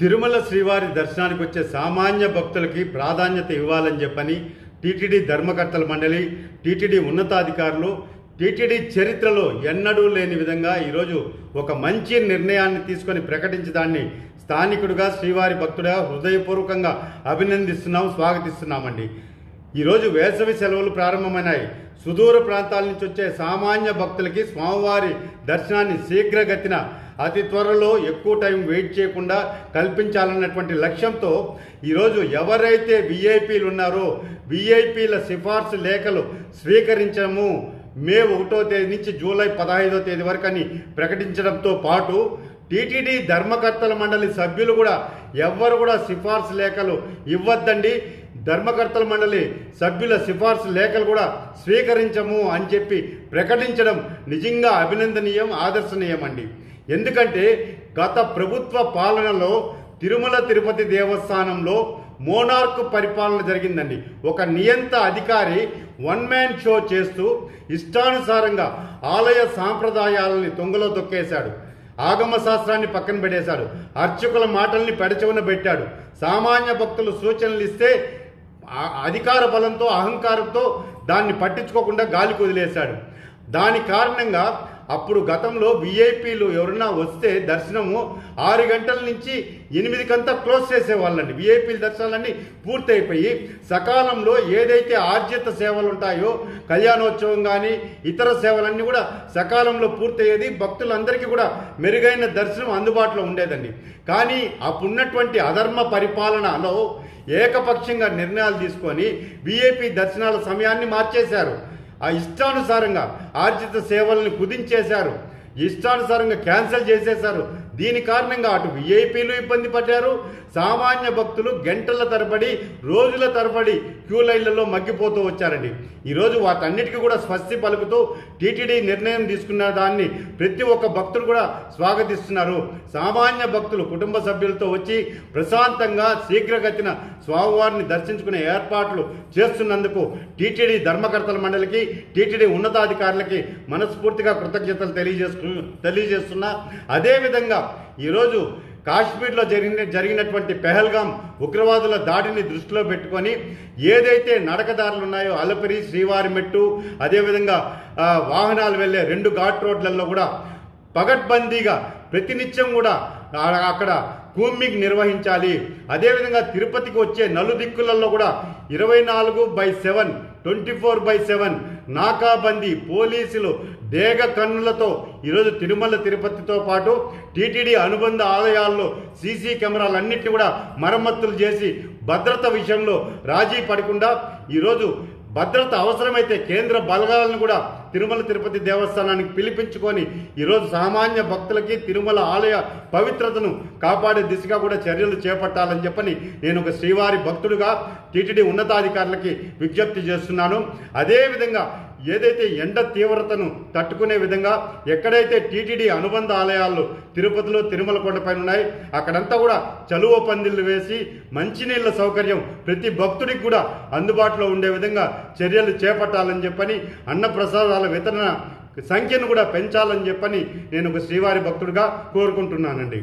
తిరుమల శ్రీవారి దర్శనానికి వచ్చే సామాన్య భక్తులకి ప్రాధాన్యత ఇవ్వాలని చెప్పని టీటీడీ ధర్మకర్తల మండలి, టీటీడీ ఉన్నతాధికారులు, టీటీడీ చరిత్రలో ఎన్నడూ లేని విధంగా ఈరోజు ఒక మంచి నిర్ణయాన్ని తీసుకొని ప్రకటించి దాన్ని స్థానికుడిగా, శ్రీవారి భక్తుడిగా హృదయపూర్వకంగా అభినందిస్తున్నాం, స్వాగతిస్తున్నామండి. ఈరోజు వేసవి సెలవులు ప్రారంభమైనాయి. సుదూర ప్రాంతాల నుంచి వచ్చే సామాన్య భక్తులకి స్వామివారి దర్శనాన్ని శీఘ్రగతిన అతి త్వరలో ఎక్కువ టైం వెయిట్ చేయకుండా కల్పించాలన్నటువంటి లక్ష్యంతో ఈరోజు ఎవరైతే విఐపీలు ఉన్నారో విఐపీల సిఫార్సు లేఖలు స్వీకరించడము మే 1వ తేదీ నుంచి జూలై 15వ తేదీ వరకు అని ప్రకటించడంతో పాటు టీటీడీ ధర్మకర్తల మండలి సభ్యులు కూడా ఎవ్వరు కూడా సిఫార్సు లేఖలు ఇవ్వద్దండి, ధర్మకర్తల మండలి సభ్యుల సిఫార్సు లేఖలు కూడా స్వీకరించము అని చెప్పి ప్రకటించడం నిజంగా అభినందనీయం, ఆదర్శనీయం అండి. ఎందుకంటే గత ప్రభుత్వ పాలనలో తిరుమల తిరుపతి దేవస్థానంలో మోనార్క్ పరిపాలన జరిగిందండి. ఒక నియంత అధికారి వన్ మ్యాన్ షో చేస్తూ ఇష్టానుసారంగా ఆలయ సాంప్రదాయాలని తొంగలో తొక్కేశాడు, ఆగమ శాస్త్రాన్ని పక్కన పెట్టేశాడు, అర్చకుల మాటల్ని పెడచెవున పెట్టాడు, సామాన్య భక్తులు సూచనలు ఇస్తే అధికార బలంతో, అహంకారంతో దాన్ని పట్టించుకోకుండా గాలికి వదిలేశాడు. దాని కారణంగా అప్పుడు గతంలో విఐపీలు ఎవరన్నా వస్తే దర్శనము 6 గంటల నుంచి 8 క్లోజ్ చేసేవాళ్ళండి. విఐపీల దర్శనాలన్నీ పూర్తయిపోయి సకాలంలో ఏదైతే ఆర్జిత సేవలు ఉంటాయో, కళ్యాణోత్సవం కానీ ఇతర సేవలన్నీ కూడా సకాలంలో పూర్తయ్యేది, భక్తులందరికీ కూడా మెరుగైన దర్శనం అందుబాటులో ఉండేదండి. కానీ అప్పుడున్నటువంటి అధర్మ పరిపాలనలో ఏకపక్షంగా నిర్ణయాలు తీసుకొని విఐపీ దర్శనాల సమయాన్ని మార్చేశారు. ఆ ఇష్టానుసారంగా ఆర్జిత సేవలను కుదించేశారు, ఇష్టానుసారంగా క్యాన్సిల్ చేసేశారు. దీని కారణంగా అటు విఐపీలు ఇబ్బంది పడ్డారు, సామాన్య భక్తులు గంటల తరబడి, రోజుల తరబడి క్యూ లైన్లలో మగ్గిపోతూ వచ్చారండి. ఈరోజు వాటన్నిటికీ కూడా స్వస్తి పలుకుతూ టీటీడీ నిర్ణయం తీసుకున్న దాన్ని ప్రతి ఒక్క భక్తులు కూడా స్వాగతిస్తున్నారు. సామాన్య భక్తులు కుటుంబ సభ్యులతో వచ్చి ప్రశాంతంగా శీఘ్రగతిన స్వామివారిని దర్శించుకునే ఏర్పాట్లు చేస్తున్నందుకు టీటీడీ ధర్మకర్తల మండలికి, టీటీడీ ఉన్నతాధికారులకి మనస్ఫూర్తిగా కృతజ్ఞతలు తెలియజేస్తున్నా. అదేవిధంగా ఈరోజు కాశ్మీర్లో జరిగినటువంటి పెహల్గాం ఉగ్రవాదుల దాడిని దృష్టిలో పెట్టుకొని ఏదైతే నడకదారులు ఉన్నాయో అలపిరి, శ్రీవారి మెట్టు, అదేవిధంగా వాహనాలు వెళ్ళే 2 ఘాట్ రోడ్లలో కూడా పగడ్బందీగా ప్రతినిత్యం కూడా అక్కడ కూంబింగ్ నిర్వహించాలి. అదేవిధంగా తిరుపతికి వచ్చే నలుదిక్కులలో కూడా 24/7 24/7 నాకాబందీ పోలీసులు డేగ కన్నులతో ఈరోజు తిరుమల తిరుపతితో పాటు టీటీడీ అనుబంధ ఆలయాల్లో సీసీ కెమెరాలన్నింటినీ కూడా మరమ్మతులు చేసి భద్రత విషయంలో రాజీ పడకుండా ఈరోజు భద్రత అవసరమైతే కేంద్ర బలగాలను కూడా తిరుమల తిరుపతి దేవస్థానానికి పిలిపించుకొని ఈరోజు సామాన్య భక్తులకి తిరుమల ఆలయ పవిత్రతను కాపాడే దిశగా కూడా చర్యలు చేపట్టాలని చెప్పని నేను ఒక శ్రీవారి భక్తుడిగా టీటీడీ ఉన్నతాధికారులకి విజ్ఞప్తి చేస్తున్నాను. అదేవిధంగా ఏదైతే ఎండ తీవ్రతను తట్టుకునే విధంగా ఎక్కడైతే టీటీడీ అనుబంధ ఆలయాలు తిరుపతిలో, తిరుమల కొండపైన ఉన్నాయి అక్కడంతా కూడా చలువ పందిళ్లు వేసి మంచినీళ్ళ సౌకర్యం ప్రతి భక్తుడికి కూడా అందుబాటులో ఉండే విధంగా చర్యలు చేపట్టాలని చెప్పని, అన్నప్రసాదాల వితరణ సంఖ్యను కూడా పెంచాలని చెప్పని నేను ఒక శ్రీవారి భక్తుడిగా కోరుకుంటున్నానండి.